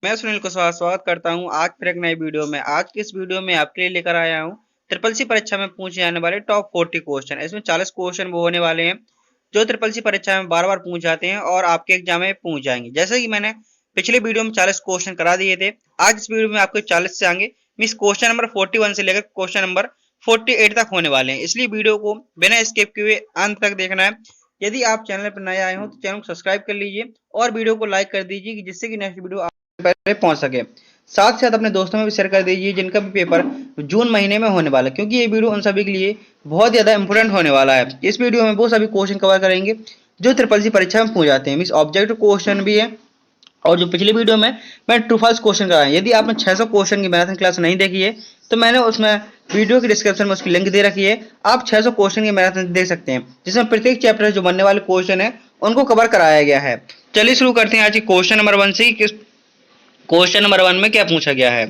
मैं सुनील कुशवाहा स्वागत करता हूं आज फिर एक नई वीडियो में। आज की इस वीडियो में आपके लिए लेकर आया हूं ट्रिपल सी परीक्षा में पूछे जाने वाले टॉप 40 क्वेश्चन। इसमें 40 क्वेश्चन वो होने वाले हैं जो ट्रिपल सी परीक्षा में बार बार पूछ जाते हैं और आपके एग्जाम में पूछ जाएंगे। जैसे कि मैंने पिछले वीडियो में 40 क्वेश्चन करा दिए थे, आज इस वीडियो में आपके 40 से आगे मीन्स क्वेश्चन नंबर 41 से लेकर क्वेश्चन नंबर 48 तक होने वाले हैं। इसलिए वीडियो को बिना स्किप किए अंत तक देखना है। यदि आप चैनल पर नए आए हो तो चैनल को सब्सक्राइब कर लीजिए और वीडियो को लाइक कर दीजिए जिससे कि नेक्स्ट वीडियो पहले पहुंच सके। साथ साथ अपने दोस्तों में भी शेयर कर दीजिए जिनका भी पेपर जून महीने में होने वाला है, क्योंकि ये वीडियो उन सभी के लिए बहुत ज्यादा इंपोर्टेंट होने वाला है। इस वीडियो में वो सभी क्वेश्चन कवर करेंगे जो ट्रिपल सी परीक्षा में पूछ जाते हैं, मीन्स ऑब्जेक्टिव क्वेश्चन भी है। और जो पिछली वीडियो में मैं ट्रू फॉल्स क्वेश्चन कराया, यदि आपने 600 क्वेश्चन की मैराथन क्लास नहीं देखी है तो मैंने उसमें वीडियो की डिस्क्रिप्शन में उसकी लिंक दे रखी है। आप 600 क्वेश्चन की मैराथन देख सकते हैं जिसमें प्रत्येक चैप्टर जो बनने वाले क्वेश्चन है उनको कवर कराया गया है। चलिए शुरू करते हैं आज की क्वेश्चन नंबर 1 से। क्वेश्चन नंबर 1 में क्या पूछा गया है?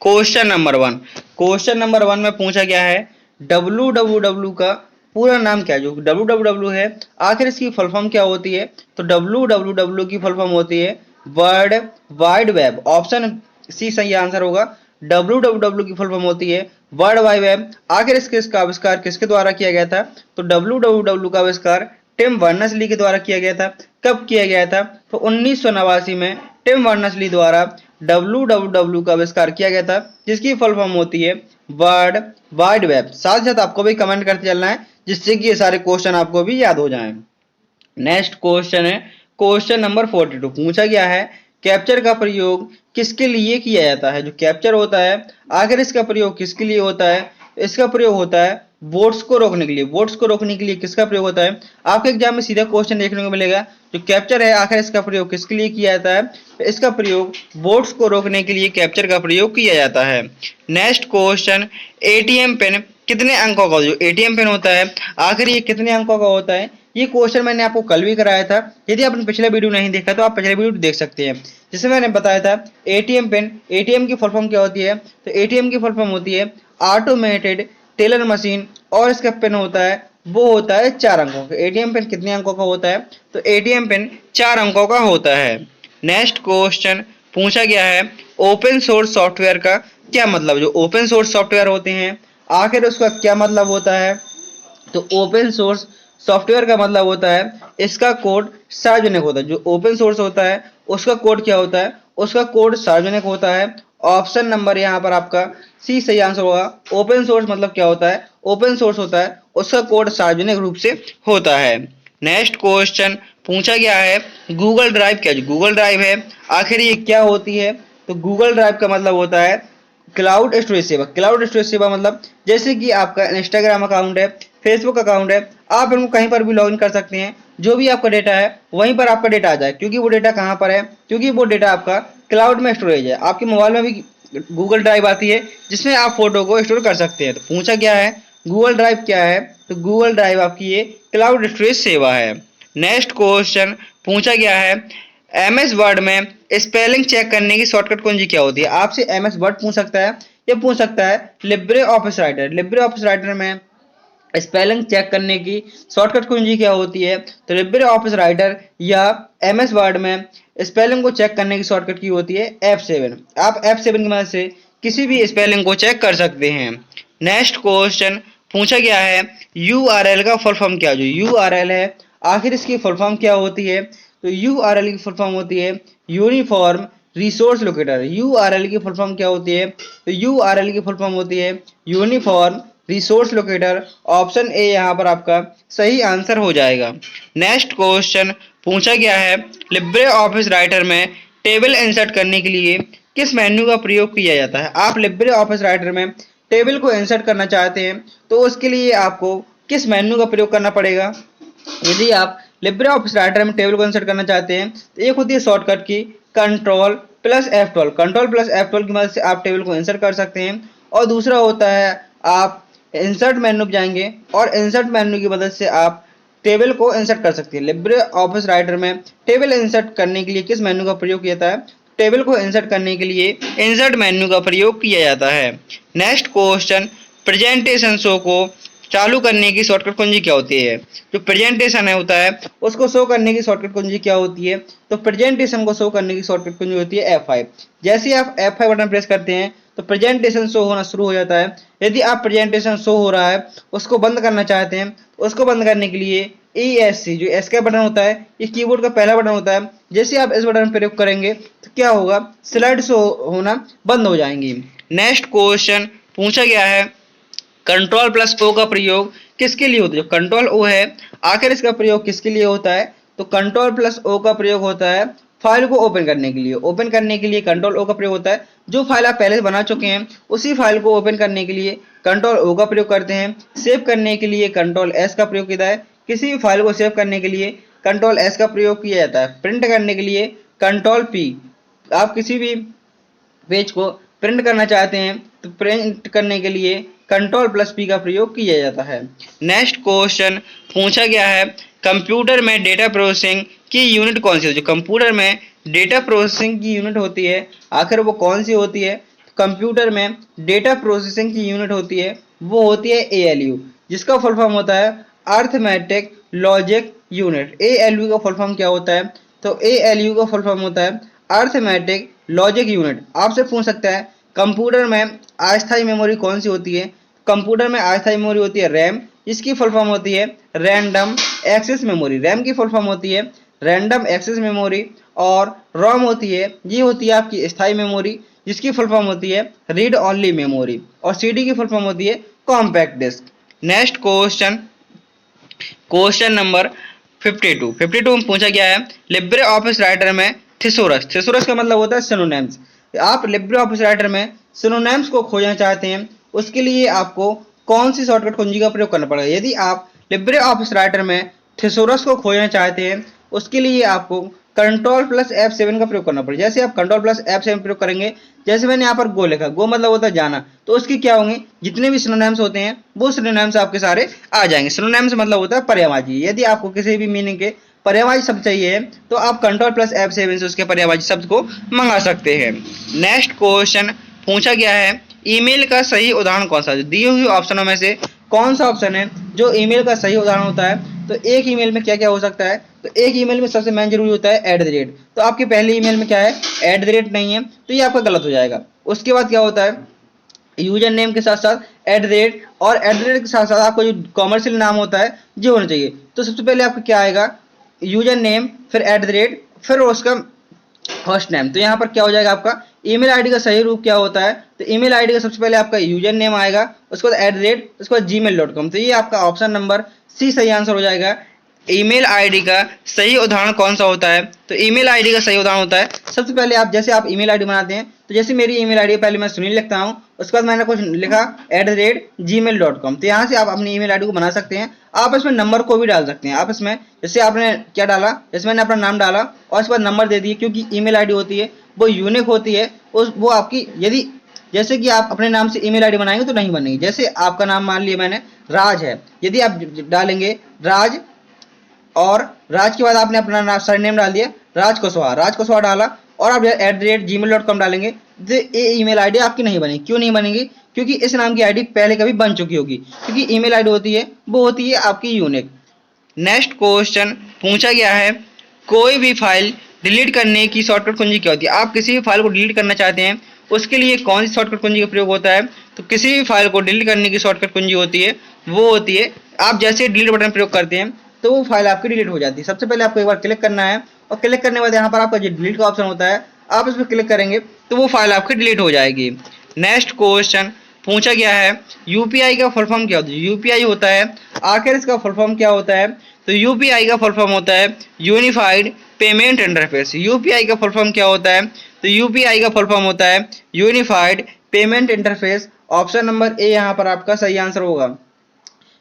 क्वेश्चन नंबर 1 में पूछा गया है www का पूरा नाम क्या है। जो www है आखिर इसकी फुल फॉर्म क्या होती है? तो www की फुल फॉर्म होती है world wide web. Option C सही आंसर होगा। www की फुल फॉर्म होती है वर्ल्ड वाइड वेब। आखिर इसका आविष्कार किसके द्वारा किया गया था? तो www का आविष्कार टिम बर्नर्स-ली के द्वारा किया गया था। कब किया गया था? तो 1989 में टिम बर्नर्स-ली द्वारा www का आविष्कार किया गया था जिसकी फुल फॉर्म होती है वर्ल्ड वाइड वेब। साथ साथ आपको भी कमेंट करते चलना है जिससे कि ये सारे क्वेश्चन आपको भी याद हो जाएं। नेक्स्ट क्वेश्चन है क्वेश्चन नंबर 42। पूछा गया है कैप्चर का प्रयोग किसके लिए किया जाता है? जो कैप्चर होता है आखिर इसका प्रयोग किसके लिए होता है? इसका प्रयोग होता है वोट्स को रोकने के लिए। वोट्स को रोकने के लिए किसका प्रयोग होता है? आपके एग्जाम में सीधा क्वेश्चन देखने को मिलेगा। जो कैप्चर है आखिर इसका प्रयोग किसके लिए किया जाता है? तो इसका प्रयोग वोट्स को रोकने के लिए कैप्चर का प्रयोग किया जाता है। नेक्स्ट क्वेश्चन, एटीएम पिन कितने अंकों का? जो एटीएम पिन होता है आखिर ये कितने अंकों का होता है? ये क्वेश्चन मैंने आपको कल भी कराया था। यदि आपने पिछला वीडियो नहीं देखा तो आप पिछले वीडियो देख सकते हैं जिसमें मैंने बताया था एटीएम पिन। एटीएम की फुल फॉर्म क्या होती है? तो एटीएम की फुल फॉर्म होती है ऑटोमेटेड टेलर मशीन और इसका पिन होता है वो होता है 4 अंकों का। एटीएम पिन कितने अंकों का होता है? तो एटीएम पिन 4 अंकों का होता है। नेक्स्ट क्वेश्चन पूछा गया है ओपन सोर्स सॉफ्टवेयर का क्या मतलब? जो ओपन सोर्स सॉफ्टवेयर होते हैं आखिर उसका क्या मतलब होता है? तो ओपन सोर्स सॉफ्टवेयर का मतलब होता है इसका कोड सार्वजनिक होता है। जो ओपन सोर्स होता है उसका कोड क्या होता है? उसका कोड सार्वजनिक होता है। ऑप्शन नंबर यहाँ पर आपका सी सही आंसर होगा। ओपन सोर्स मतलब क्या होता है? ओपन सोर्स होता है उसका कोड सार्वजनिक रूप से होता है। नेक्स्ट क्वेश्चन पूछा गया है गूगल ड्राइव क्या? जो गूगल ड्राइव है आखिर ये क्या होती है? तो गूगल ड्राइव का मतलब होता है क्लाउड स्टोरेज सेवा। क्लाउड स्टोरेज सेवा मतलब जैसे कि आपका इंस्टाग्राम अकाउंट है, फेसबुक अकाउंट है, आप इनको कहीं पर भी लॉगिन कर सकते हैं। जो भी आपका डेटा है वहीं पर आपका डेटा आ जाए। क्योंकि वो डेटा कहाँ पर है? क्योंकि वो डेटा आपका क्लाउड में स्टोरेज है। आपके मोबाइल में भी गूगल ड्राइव आती है जिसमें आप फोटो को स्टोर कर सकते हैं। तो पूछा गया है गूगल ड्राइव क्या है? तो गूगल ड्राइव आपकी ये क्लाउड स्टोरेज सेवा है। नेक्स्ट क्वेश्चन पूछा गया है एमएस वर्ड में स्पेलिंग चेक करने की शॉर्टकट कुंजी क्या होती है? आपसे एमएस वर्ड पूछ सकता है, ये पूछ सकता है LibreOffice writer. Libre office writer में स्पेलिंग चेक करने की शॉर्टकट कुंजी क्या होती है? तो लिब्रे ऑफिस राइटर या एमएस वर्ड में स्पेलिंग को चेक करने की शॉर्टकट की होती है F7। आप F7 की मदद से किसी भी स्पेलिंग को चेक कर सकते हैं। नेक्स्ट क्वेश्चन पूछा गया है URL का फुल फॉर्म क्या? जो URL है आखिर इसकी फुल फॉर्म क्या होती है? तो URL की फुल फॉर्म होती है यूनिफॉर्म रिसोर्स लोकेटर। URL की फुल फॉर्म क्या होती है? तो URL की फुल फॉर्म होती है uniform resource locator. Option A यहाँ पर आपका सही आंसर हो जाएगा। नेक्स्ट क्वेश्चन पूछा गया है लिब्रे ऑफिस राइटर में टेबल इंसर्ट करने के लिए किस मेन्यू का प्रयोग किया जाता है? आप लिब्रे ऑफिस राइटर में टेबल को इंसर्ट करना चाहते हैं तो उसके लिए आपको किस मेन्यू का प्रयोग करना पड़ेगा? यदि आप लिब्रे ऑफिस राइटर में टेबल को इंसर्ट करना चाहते हैं तो एक होती है शॉर्टकट की control plus F12। Control plus F12 की मदद से आप टेबल को इंसर्ट कर सकते हैं। और दूसरा होता है आप इंसर्ट मेन्यू जाएंगे और इंसर्ट मेन्यू की मदद से आप टेबल को इंसर्ट कर सकते हैं। लिब्रे ऑफिस राइटर में टेबल इंसर्ट करने के लिए किस मेन्यू का प्रयोग किया जाता है? टेबल को इंसर्ट करने के लिए इंसर्ट मेन्यू का प्रयोग किया जाता है। नेक्स्ट क्वेश्चन प्रेजेंटेशन शो को चालू करने की शॉर्टकट कुंजी क्या होती है? जो प्रेजेंटेशन है होता है उसको शो करने की शॉर्टकट कुंजी क्या होती है? तो प्रेजेंटेशन को शो करने की शॉर्टकट कुंजी होती है F5। जैसे ही आप F5 बटन प्रेस करते हैं तो प्रेजेंटेशन शो होना शुरू हो जाता है। यदि आप प्रेजेंटेशन शो हो रहा है उसको बंद करना चाहते हैं, उसको बंद करने के लिए ESC जो एस्केप बटन होता है, ये कीबोर्ड का पहला बटन होता है। जैसे आप इस बटन प्रयोग करेंगे तो क्या होगा, स्लाइड शो होना बंद हो जाएंगी। नेक्स्ट क्वेश्चन पूछा गया है, कंट्रोल प्लस ओ का प्रयोग किसके लिए होता है? जो कंट्रोल ओ है आखिर इसका प्रयोग किसके लिए होता है? तो कंट्रोल प्लस ओ का प्रयोग होता है फाइल को ओपन करने के लिए। ओपन करने के लिए कंट्रोल ओ का प्रयोग होता है। जो फाइल आप पहले से बना चुके हैं उसी फाइल को ओपन करने के लिए कंट्रोल ओ का प्रयोग करते हैं। सेव करने के लिए कंट्रोल एस का प्रयोग किया है। किसी भी फाइल को सेव करने के लिए कंट्रोल एस का प्रयोग किया जाता है। प्रिंट करने के लिए कंट्रोल पी। आप किसी भी पेज को प्रिंट करना चाहते हैं तो प्रिंट करने के लिए कंट्रोल प्लस पी का प्रयोग किया जाता है। नेक्स्ट क्वेश्चन पूछा गया है, कंप्यूटर में डेटा प्रोसेसिंग की यूनिट कौन सी होती है? जो कंप्यूटर में डेटा प्रोसेसिंग की यूनिट होती है आखिर वो कौन सी होती है? कंप्यूटर में डेटा प्रोसेसिंग की यूनिट होती है वो होती है ALU, जिसका फुल फॉर्म होता है अर्थमेटिक लॉजिक यूनिट। ALU का फुल फॉर्म क्या होता है? तो ALU का फुल फॉर्म होता है अर्थमेटिक लॉजिक यूनिट। आपसे पूछ सकता है कंप्यूटर में अस्थायी मेमोरी कौन सी होती है? कंप्यूटर में अस्थायी मेमोरी होती है रैम, जिसकी फुल फॉर्म होती है रैंडम एक्सेस मेमोरी। रैम की फुल फॉर्म होती है रैंडम एक्सेस मेमोरी। और रोम होती है, ये होती है आपकी स्थायी मेमोरी, जिसकी फुल फॉर्म होती है रीड ओनली मेमोरी। और CD की फुल फॉर्म होती है compact disc. Next question, question number 52 में पूछा गया है, लिब्रे ऑफिस राइटर में थिसोरस। थिसोरस का मतलब होता है सिनोनिम्स। आप लिब्रे ऑफिस राइटर में सिनोनिम्स को खोजना चाहते हैं, उसके लिए आपको कौन सी शॉर्टकट कुंजी का प्रयोग करना पड़ेगा? यदि आप लिब्रे ऑफिस राइटर में थिसोरस को खोजना चाहते हैं उसके लिए आपको कंट्रोल प्लस F7 का प्रयोग करना पड़ेगा। जैसे आप कंट्रोल प्लस F7 प्रयोग करेंगे, जैसे मैंने यहाँ पर गो लिखा, गो मतलब होता है जाना, तो उसकी क्या होंगे, जितने भी सिनोनिम्स होते हैं वो सिनोनिम्स आपके सारे आ जाएंगे। सिनोनिम्स मतलब होता है पर्यायवाची। यदि आपको किसी भी मीनिंग के पर्यायवाची शब्द चाहिए तो आप कंट्रोल प्लस F7 से उसके पर्यायवाची शब्द को मंगा सकते हैं। नेक्स्ट क्वेश्चन पूछा गया है, ईमेल का सही उदाहरण कौन सा है? दिए हुए ऑप्शनों में से कौन सा ऑप्शन है जो ईमेल का सही उदाहरण होता है? तो एक ईमेल में क्या क्या हो सकता है? तो एक ईमेल में सबसे मेन जरूरी होता है @ तो आपके पहले ईमेल में क्या है, @ नहीं है, तो ये आपका गलत हो जाएगा। उसके बाद क्या होता है, यूजर नेम के साथ साथ @ और @ के साथ साथ आपका जो कॉमर्शियल नाम होता है ये होना चाहिए। तो सबसे पहले आपका क्या आएगा, यूजर नेम, फिर @ फिर उसका फर्स्ट नेम। तो यहाँ पर क्या हो जाएगा, आपका ईमेल आईडी का सही रूप क्या होता है? तो ईमेल आईडी का सबसे पहले आपका यूजर नेम आएगा, उसके बाद @ उसके बाद gmail.com। तो ये आपका ऑप्शन नंबर C सही आंसर हो जाएगा। ईमेल आईडी का सही उदाहरण कौन सा होता है? तो ईमेल आईडी का सही उदाहरण होता है, सबसे पहले आप जैसे आप ईमेल आईडी बनाते हैं, तो जैसे मेरी ईमेल आईडी पहले मैं सुनील लिखता हूँ, उसके बाद मैंने कुछ लिखा @gmail.com। तो यहाँ से आप अपनी ईमेल आईडी को बना सकते हैं। आप इसमें नंबर को भी डाल सकते हैं। आप इसमें जैसे आपने क्या डाला, जैसे मैंने अपना नाम डाला और उसके बाद नंबर दे दिए, क्योंकि ईमेल आईडी होती है वो यूनिक होती है। वो आपकी, यदि जैसे कि आप अपने नाम से ईमेल आईडी बनाएंगे तो नहीं बनेगी। जैसे आपका नाम मान लिया मैंने राज है, यदि आप डालेंगे राज और राज के बाद आपने अपना सरनेम डाल दिया राज कुशवाहा डाला और आप @gmail.com डालेंगे, तो ये ईमेल आईडी आपकी नहीं बनेगी। क्यों नहीं बनेगी? क्योंकि इस नाम की आईडी पहले कभी बन चुकी होगी, क्योंकि ईमेल आईडी होती है वो होती है आपकी यूनिक। नेक्स्ट क्वेश्चन पूछा गया है, कोई भी फाइल डिलीट करने की शॉर्टकट कुंजी क्या होती है? आप किसी भी फाइल को डिलीट करना चाहते हैं उसके लिए कौन सी शॉर्टकट कुंजी का प्रयोग होता है? तो किसी भी फाइल को डिलीट करने की शॉर्टकट कुंजी होती है वो होती है, आप जैसे डिलीट बटन प्रयोग करते हैं तो वो फाइल आपकी डिलीट हो जाती है। सबसे पहले आपको एक बार क्लिक करना है और क्लिक करने के बाद यहाँ पर आपका जो डिलीट का ऑप्शन होता है आप इस पर क्लिक करेंगे तो वो फाइल आपकी डिलीट हो जाएगी। नेक्स्ट क्वेश्चन पूछा गया है, यूपीआई का फुल फॉर्म क्या होता है? यूपीआई होता है, आखिर इसका फुल फॉर्म क्या होता है? तो यूपीआई का फुल फॉर्म होता है यूनिफाइड पेमेंट इंटरफेस। यूपीआई का फुल फॉर्म क्या होता है? तो यूपीआई का फुल फॉर्म होता है unified payment interface. Option number A यहाँ पर आपका सही आंसर होगा,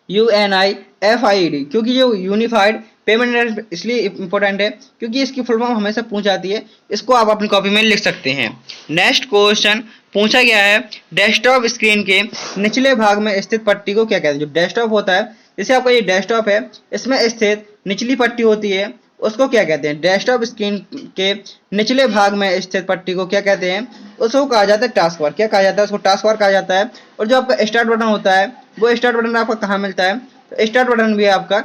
UNIFID। क्योंकि जो यूनिफाइड पेमेंट इसलिए इंपॉर्टेंट है क्योंकि इसकी फुल फॉर्म हमेशा पूछ जाती है, इसको आप अपनी कॉपी में लिख सकते हैं। नेक्स्ट क्वेश्चन पूछा गया है, डेस्कटॉप स्क्रीन के निचले भाग में स्थित पट्टी को क्या कहते हैं? जो डेस्कटॉप होता है, जैसे आपका ये डेस्कटॉप है, इसमें स्थित निचली पट्टी होती है उसको क्या कहते हैं? डेस्कटॉप स्क्रीन के निचले भाग में स्थित पट्टी को क्या कहते हैं? उसको कहा जाता है टास्क बार। क्या कहा जाता है? उसको टास्क बार कहा जाता है। और जो आपका स्टार्ट बटन होता है वो स्टार्ट बटन आपका कहाँ मिलता है, तो स्टार्ट बटन भी आपका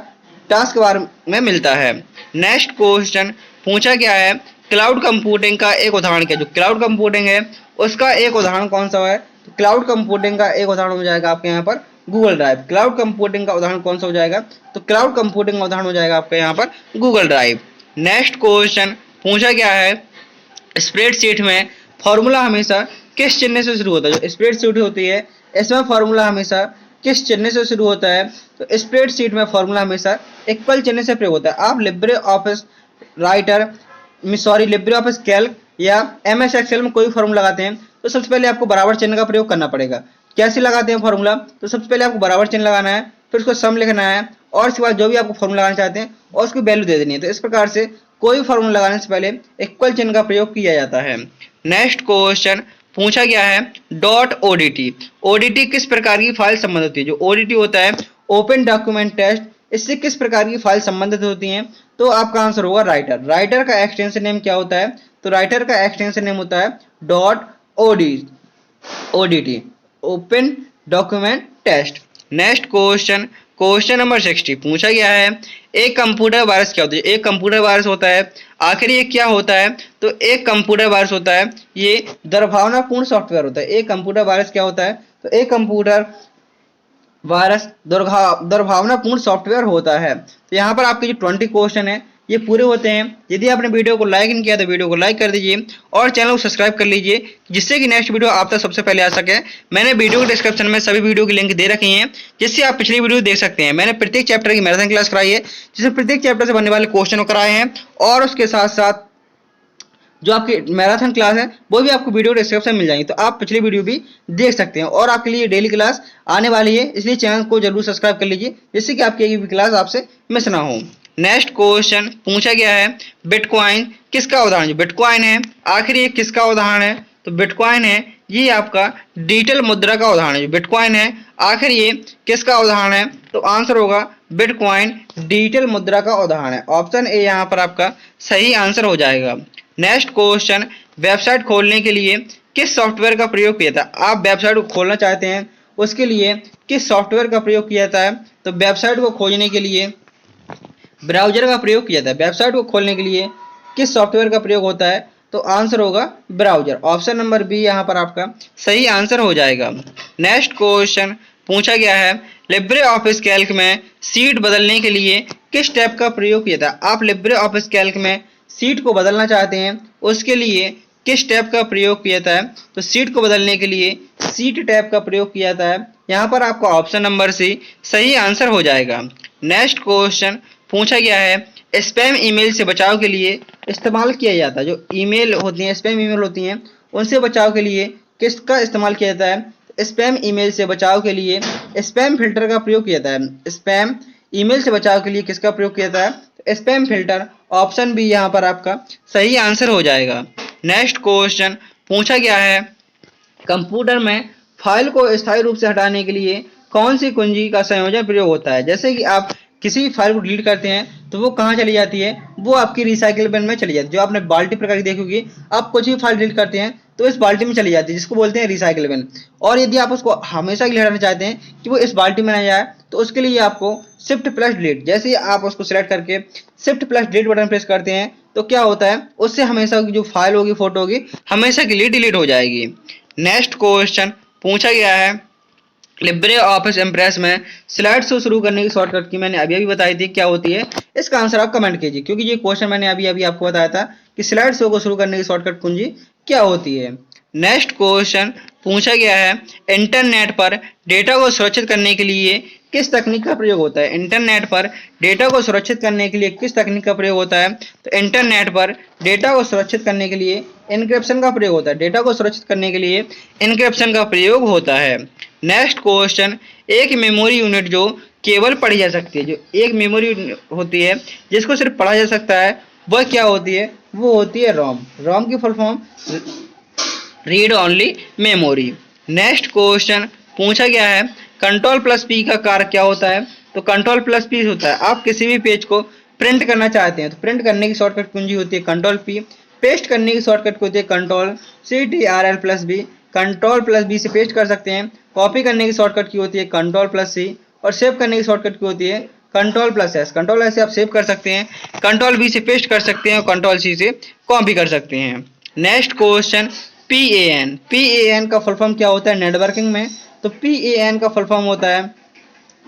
टास्क बार में मिलता है। नेक्स्ट क्वेश्चन पूछा गया है क्लाउड कंप्यूटिंग का एक उदाहरण क्या, जो क्लाउड कंप्यूटिंग है उसका एक उदाहरण कौन सा है, तो क्लाउड कंप्यूटिंग का एक उदाहरण हो जाएगा आपके यहाँ पर गूगल ड्राइव। क्लाउड कंप्यूटिंग का उदाहरण कौन सा हो जाएगा, तो क्लाउड कंप्यूटिंग का उदाहरण हो जाएगा आपके यहाँ पर गूगल ड्राइव। नेक्स्ट क्वेश्चन पूछा गया है स्प्रेडशीट में फॉर्मूला हमेशा किस चिन्ह से शुरू होता है, जो स्प्रेडशीट होती है इसमें फॉर्मूला हमेशा किस चिन्ह से शुरू होता है, तो स्प्रेडशीट में फॉर्मूला हमेशा इक्वल चिन्ह से प्रयोग होता है। आप LibreOffice writer Libre office Calc या MS एक्सेल में कोई फॉर्मूला लगाते हैं तो सबसे पहले आपको बराबर चिन्ह का प्रयोग करना पड़ेगा। कैसे लगाते हैं फॉर्मूला, तो सबसे पहले आपको बराबर चिन्ह लगाना है, फिर उसको सम लिखना है और उसके बाद जो भी आपको फॉर्मूला लगाना चाहते हैं और उसकी वैल्यू दे देनी है। तो इस प्रकार से कोई फॉर्मूला लगाने से पहले इक्वल चिन्ह का प्रयोग किया जाता है। नेक्स्ट क्वेश्चन पूछा गया है डॉट ओडीटी। ओडीटी किस प्रकार की फाइल संबंधित होती है, जो ओडीटी होता है ओपन डॉक्यूमेंट टेस्ट, इससे किस प्रकार की फाइल संबंधित होती हैं, तो आपका आंसर होगा राइटर। राइटर का एक्सटेंशन नेम क्या होता है, तो राइटर का एक्सटेंशन नेम होता है dot ODT open document test. Next question question number 60 पूछा गया है एक कंप्यूटर वायरस क्या होता है, एक कंप्यूटर वायरस होता है आखिर ये क्या होता है, तो एक कंप्यूटर वायरस होता है ये दुर्भावनापूर्ण सॉफ्टवेयर होता है। एक कंप्यूटर वायरस क्या होता है, तो एक कंप्यूटर वायरस दुर्भावनापूर्ण सॉफ्टवेयर होता है। तो यहाँ पर आपके जो 20 क्वेश्चन है ये पूरे होते हैं। यदि आपने वीडियो को लाइक नहीं किया तो वीडियो को लाइक कर दीजिए और चैनल को सब्सक्राइब कर लीजिए जिससे कि नेक्स्ट वीडियो आप तक सबसे पहले आ सके। मैंने वीडियो के डिस्क्रिप्शन में सभी वीडियो की लिंक दे रखी हैं जिससे आप पिछली वीडियो देख सकते हैं। मैंने प्रत्येक चैप्टर की मैराथन क्लास कराई है जिसमें प्रत्येक चैप्टर से बनने वाले क्वेश्चन कराए हैं और उसके साथ साथ जो आपकी मैराथन क्लास है वो भी आपको वीडियो डिस्क्रिप्शन मिल जाएंगी, तो आप पिछली वीडियो भी देख सकते हैं। और आपके लिए डेली क्लास आने वाली है इसलिए चैनल को जरूर सब्सक्राइब कर लीजिए जिससे कि आपकी एक भी क्लास आपसे मिस ना हो। नेक्स्ट क्वेश्चन पूछा गया है बिटकॉइन किसका उदाहरण, जो बिटकॉइन है आखिर ये किसका उदाहरण है, तो बिटकॉइन है ये आपका डिजिटल मुद्रा का उदाहरण है। बिटकॉइन है आखिर ये किसका उदाहरण है, तो आंसर होगा बिटकॉइन डिजिटल मुद्रा का उदाहरण है। ऑप्शन ए यहाँ पर आपका सही आंसर हो जाएगा। नेक्स्ट क्वेश्चन वेबसाइट खोलने के लिए किस सॉफ्टवेयर का प्रयोग किया था, आप वेबसाइट को खोलना चाहते हैं उसके लिए किस सॉफ्टवेयर का प्रयोग किया जाता है, तो वेबसाइट को खोलने के लिए ब्राउजर का प्रयोग किया जाता है। वेबसाइट को खोलने के लिए किस सॉफ्टवेयर का प्रयोग होता है, तो आंसर होगा ब्राउजर। ऑप्शन नंबर बी यहाँ पर आपका सही आंसर हो जाएगा। नेक्स्ट क्वेश्चन पूछा गया है लिब्रे ऑफिस कैल्क में सीट बदलने के लिए किस टैब का प्रयोग किया था, आप लिब्रे ऑफिस कैल्क में सीट को बदलना चाहते हैं उसके लिए किस टैब का प्रयोग किया जाता है, तो सीट को बदलने के लिए सीट टैब का प्रयोग किया जाता है। यहाँ पर आपका ऑप्शन नंबर सी सही आंसर हो जाएगा। नेक्स्ट क्वेश्चन पूछा गया है स्पैम ईमेल से बचाव के लिए इस्तेमाल किया जाता है, जो ईमेल होती हैं स्पैम ईमेल होती हैं उनसे बचाव के लिए किसका इस्तेमाल किया जाता है, स्पैम ईमेल से बचाव के लिए स्पैम फिल्टर का प्रयोग किया जाता है। स्पैम ईमेल से बचाव के लिए किसका प्रयोग किया जाता है, स्पैम फिल्टर। ऑप्शन बी यहाँ पर आपका सही आंसर हो जाएगा। नेक्स्ट क्वेश्चन पूछा गया है कंप्यूटर में फाइल को स्थायी रूप से हटाने के लिए कौन सी कुंजी का संयोजन प्रयोग होता है। जैसे कि आप किसी भी फाइल को डिलीट करते हैं तो वो कहाँ चली जाती है, वो आपकी रिसाइकिल बिन में चली जाती है। जो आपने बाल्टी प्रकार की देखी होगी, आप कुछ भी फाइल डिलीट करते हैं तो इस बाल्टी में चली जाती है जिसको बोलते हैं रिसाइकिल बिन। और यदि आप उसको हमेशा के लिए हटाना चाहते हैं कि वो इस बाल्टी में ना जाए तो उसके लिए आपको शिफ्ट प्लस डिलीट, जैसे ही आप उसको सिलेक्ट करके shift plus delete button press करते हैं तो क्या होता है उससे हमेशा की जो फाइल होगी फोटो होगी हमेशा के लिए डिलीट हो जाएगी। नेक्स्ट क्वेश्चन पूछा गया है लिब्रे ऑफिस इम्प्रेस में स्लाइड शो शुरू करने की शॉर्टकट की मैंने अभी बताई थी क्या होती है, इसका आंसर आप कमेंट कीजिए क्योंकि ये क्वेश्चन मैंने अभी आपको बताया था कि स्लाइड शो को शुरू करने की शॉर्टकट कुंजी क्या होती है। नेक्स्ट क्वेश्चन पूछा गया है इंटरनेट पर डेटा को सुरक्षित करने के लिए किस तकनीक का प्रयोग होता है। इंटरनेट पर डेटा को सुरक्षित करने के लिए किस तकनीक का प्रयोग होता है, तो इंटरनेट पर डेटा को सुरक्षित करने के लिए एन्क्रिप्शन का प्रयोग होता है। डेटा को सुरक्षित करने के लिए एन्क्रिप्शन का प्रयोग होता है। नेक्स्ट क्वेश्चन एक मेमोरी यूनिट जो केवल पढ़ी जा सकती है, जो एक मेमोरी होती है जिसको सिर्फ पढ़ा जा सकता है वह क्या होती है, वो होती है रोम। रोम की full form read only memory. Next question पूछा गया है कंट्रोल प्लस पी का कार्य क्या होता है, तो कंट्रोल प्लस पी होता है आप किसी भी पेज को प्रिंट करना चाहते हैं तो प्रिंट करने की शॉर्टकट कुंजी होती है कंट्रोल पी, पेस्ट करने की शॉर्टकट होती है control CTRL plus B, Ctrl+B से पेस्ट कर सकते हैं। कॉपी करने की शॉर्टकट की होती है Ctrl+C और सेव करने की शॉर्टकट की होती है Ctrl+S। Ctrl+S से आप सेव कर सकते हैं, Ctrl+V से पेस्ट कर सकते हैं और Ctrl+C से कॉपी कर सकते हैं। Next question PAN। PAN का फुल फॉर्म क्या होता है नेटवर्किंग में? तो PAN का फुल फॉर्म होता है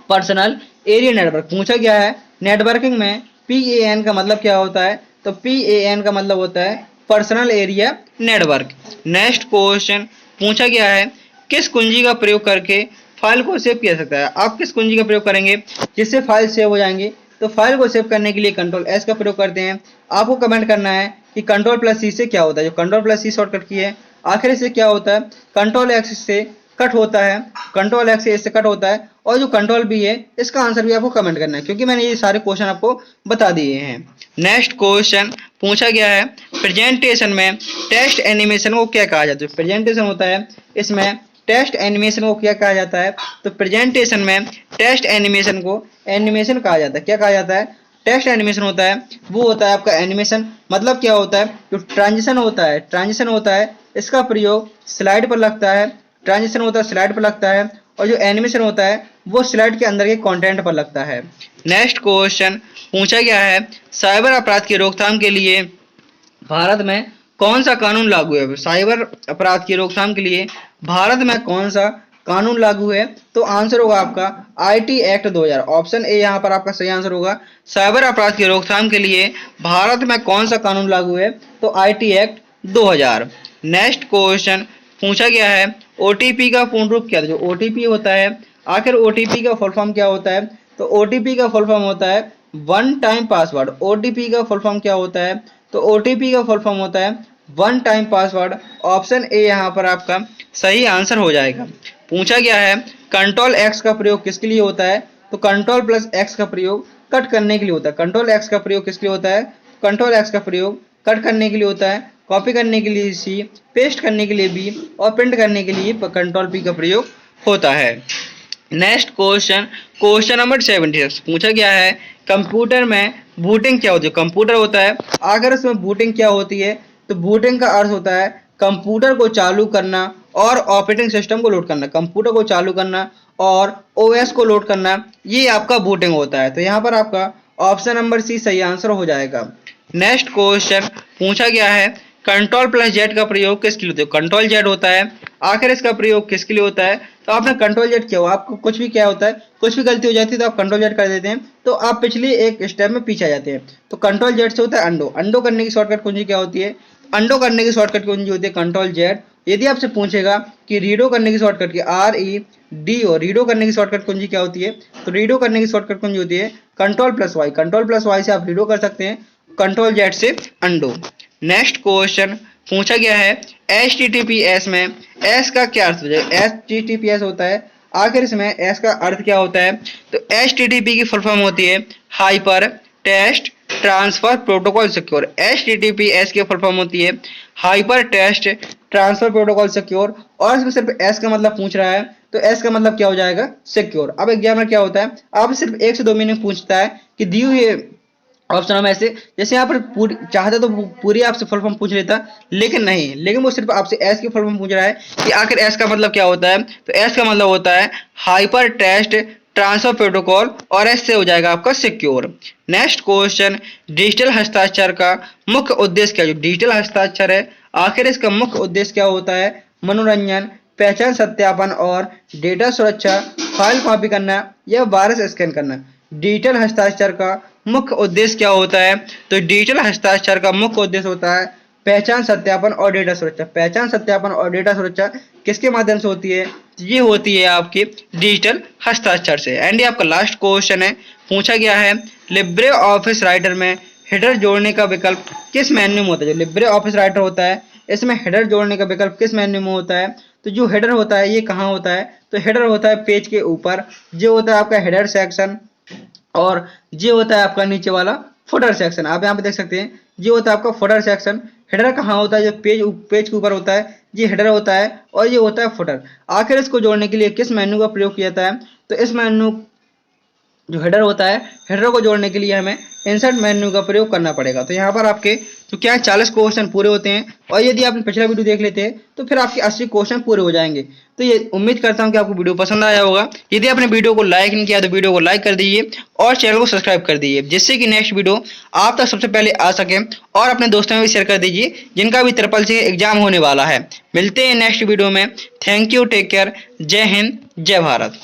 पर्सनल एरिया नेटवर्क। पूछा गया है नेटवर्किंग में PAN का मतलब क्या होता है? तो PAN का मतलब होता है personal area network. Next question पूछा गया है किस कुंजी का प्रयोग करके फाइल को सेव किया सकता है? आप किस कुंजी का प्रयोग करेंगे जिससे फाइल सेव हो जाएंगे? तो फाइल को सेव करने के लिए Ctrl+S का प्रयोग करते हैं। आपको कमेंट करना है कि Ctrl+C से क्या होता है। जो Ctrl+C शॉर्टकट की है, आखिर से क्या होता है? Ctrl+X से कट होता है, Ctrl+X से इससे कट होता है, और जो Ctrl+B है इसका आंसर भी आपको कमेंट करना है, क्योंकि मैंने ये सारे क्वेश्चन आपको बता दिए हैं। नेक्स्ट क्वेश्चन पूछा गया है प्रेजेंटेशन में टेक्स्ट एनिमेशन को क्या कहा जाता है? प्रेजेंटेशन होता है, इसमें टेक्स्ट एनिमेशन को क्या कहा जाता है? तो प्रेजेंटेशन में टेक्स्ट एनिमेशन को एनिमेशन कहा जाता है। क्या कहा जाता है? टेक्स्ट एनिमेशन होता है, वो होता है आपका एनिमेशन। मतलब क्या होता है? जो ट्रांजिशन होता है इसका प्रयोग स्लाइड पर लगता है, ट्रांजिशन होता है स्लाइड पर लगता है, और जो एनिमेशन होता है वो स्लाइड के अंदर के कंटेंट पर लगता है। नेक्स्ट क्वेश्चन पूछा गया है साइबर अपराध की रोकथाम के लिए भारत में कौन सा कानून लागू है? साइबर अपराध की रोकथाम के लिए भारत में कौन सा कानून लागू है? तो आंसर होगा आपका IT एक्ट 2000। ऑप्शन ए यहाँ पर आपका सही आंसर होगा। साइबर अपराध की रोकथाम के लिए भारत में कौन सा कानून लागू है? तो IT एक्ट 2000। नेक्स्ट क्वेश्चन पूछा गया है OTP का पूर्ण रूप क्या है? जो OTP होता है, आखिर OTP का फुल फॉर्म क्या होता है? तो OTP का फुल फॉर्म होता है वन टाइम पासवर्ड। OTP का फुल फॉर्म क्या होता है? तो OTP का फुल फॉर्म होता है one time password. Option A यहाँ पर आपका सही आंसर हो जाएगा। पूछा गया है Ctrl+X का प्रयोग किसके लिए होता है? तो Ctrl+X का प्रयोग कट करने के लिए होता है। Ctrl+X का प्रयोग किसके लिए होता है? Ctrl+X का प्रयोग कट करने के लिए होता है, कॉपी करने के लिए C, पेस्ट करने के लिए B और प्रिंट करने के लिए Ctrl+P का प्रयोग होता है। नेक्स्ट क्वेश्चन, क्वेश्चन नंबर 76 पूछा गया है कंप्यूटर में बूटिंग क्या होती है? कंप्यूटर होता है, अगर उसमें बूटिंग क्या होती है? तो बूटिंग का अर्थ होता है कंप्यूटर को चालू करना और ऑपरेटिंग सिस्टम को लोड करना। कंप्यूटर को चालू करना और OS को लोड करना, ये आपका बूटिंग होता है। तो यहाँ पर आपका ऑप्शन नंबर C सही आंसर हो जाएगा। नेक्स्ट क्वेश्चन पूछा गया है Ctrl+Z का प्रयोग किसके लिए होता है? Ctrl+Z होता है, आखिर इसका प्रयोग किसके लिए होता है? तो आपने Ctrl+Z किया हो, आपको कुछ भी क्या होता है, कुछ भी गलती हो जाती है तो आप Ctrl+Z कर देते हैं, तो आप पिछले एक स्टेप में पीछे आ जाते हैं। तो Ctrl+Z से होता है अंडो। अंडो करने की शॉर्टकट कुंजी क्या होती है? अंडो करने की शॉर्टकट कुंजी होती है Ctrl+Z। यदि आपसे पूछेगा कि रीडो करने की शॉर्टकट की REDO, रीडो करने की शॉर्टकट कुंजी क्या होती है? तो रीडो करने की शॉर्टकट कुंजी होती है Ctrl+Y। Ctrl+Y से आप रीडो कर सकते हैं, Ctrl+Z से अंडो। नेक्स्ट क्वेश्चन पूछा गया है HTTPS में S का क्या अर्थ होता है? HTTPS होता है, आखिर इसमें S का अर्थ क्या होता है? तो HTTP की फुल फॉर्म होती है hyper text transfer protocol secure. HTTPS की फुल फॉर्म होती है hyper text transfer protocol secure, और इसमें सिर्फ S का मतलब पूछ रहा है, तो S का मतलब क्या हो जाएगा? सिक्योर। अब एग्जामिनर क्या होता है, आप सिर्फ 1 से 2 मीनिंग पूछता है कि दी हुई ऑप्शन में ऐसे, जैसे यहाँ पर पूरी चाहता तो पूरी आपसे फुल फॉर्म पूछ लेता, लेकिन नहीं, लेकिन वो सिर्फ आपसे एस की फुल फॉर्म पूछ रहा है कि आखिर एस का मतलब क्या होता है? तो एस का मतलब होता है हाइपर टेक्स्ट ट्रांसफर प्रोटोकॉल, और एस से हो जाएगा आपका सिक्योर। नेक्स्ट क्वेश्चन, डिजिटल हस्ताक्षर का मुख्य उद्देश्य क्या है? जो डिजिटल हस्ताक्षर है, आखिर इसका मुख्य उद्देश्य क्या होता है? मनोरंजन, पहचान सत्यापन और डेटा सुरक्षा, फाइल कॉपी करना या वायरस स्कैन करना। डिजिटल हस्ताक्षर का मुख्य उद्देश्य क्या होता है? तो डिजिटल हस्ताक्षर का मुख्य उद्देश्य होता है पहचान सत्यापन और डेटा सुरक्षा। पहचान सत्यापन और डेटा सुरक्षा किसके माध्यम से होती है? ये होती है आपकी डिजिटल हस्ताक्षर से। एंड ये आपका लास्ट क्वेश्चन है, पूछा गया है लिब्रे ऑफिस राइटर में हेडर जोड़ने का विकल्प किस मेन्यू में होता है? जो लिब्रे ऑफिस राइटर होता है, इसमें हेडर जोड़ने का विकल्प किस मेन्यू में होता है? तो जो हेडर होता है ये कहाँ होता है? तो हेडर होता है पेज के ऊपर, जो होता है आपका हेडर सेक्शन, और ये होता है आपका नीचे वाला फुटर सेक्शन। आप यहाँ पे देख सकते हैं, ये होता है आपका फुटर सेक्शन। हेडर कहाँ होता है? जो पेज के ऊपर होता है, ये हेडर होता है, और ये होता है फुटर। आखिर इसको जोड़ने के लिए किस मेन्यू का प्रयोग किया जाता है? तो इस मेन्यू जो हेडर होता है, हेडर को जोड़ने के लिए हमें इंसर्ट मेन्यू का प्रयोग करना पड़ेगा। तो यहाँ पर आपके जो क्या है 40 क्वेश्चन पूरे होते हैं, और यदि आपने पिछला वीडियो देख लेते हैं तो फिर आपके 80 क्वेश्चन पूरे हो जाएंगे। तो ये उम्मीद करता हूँ कि आपको वीडियो पसंद आया होगा। यदि आपने वीडियो को लाइक नहीं किया तो वीडियो को लाइक कर दीजिए और चैनल को सब्सक्राइब कर दीजिए, जिससे कि नेक्स्ट वीडियो आप तक सबसे पहले आ सके। और अपने दोस्तों में भी शेयर कर दीजिए जिनका भी ट्रिपल सी एग्जाम होने वाला है। मिलते हैं नेक्स्ट वीडियो में। थैंक यू, टेक केयर, जय हिंद, जय भारत।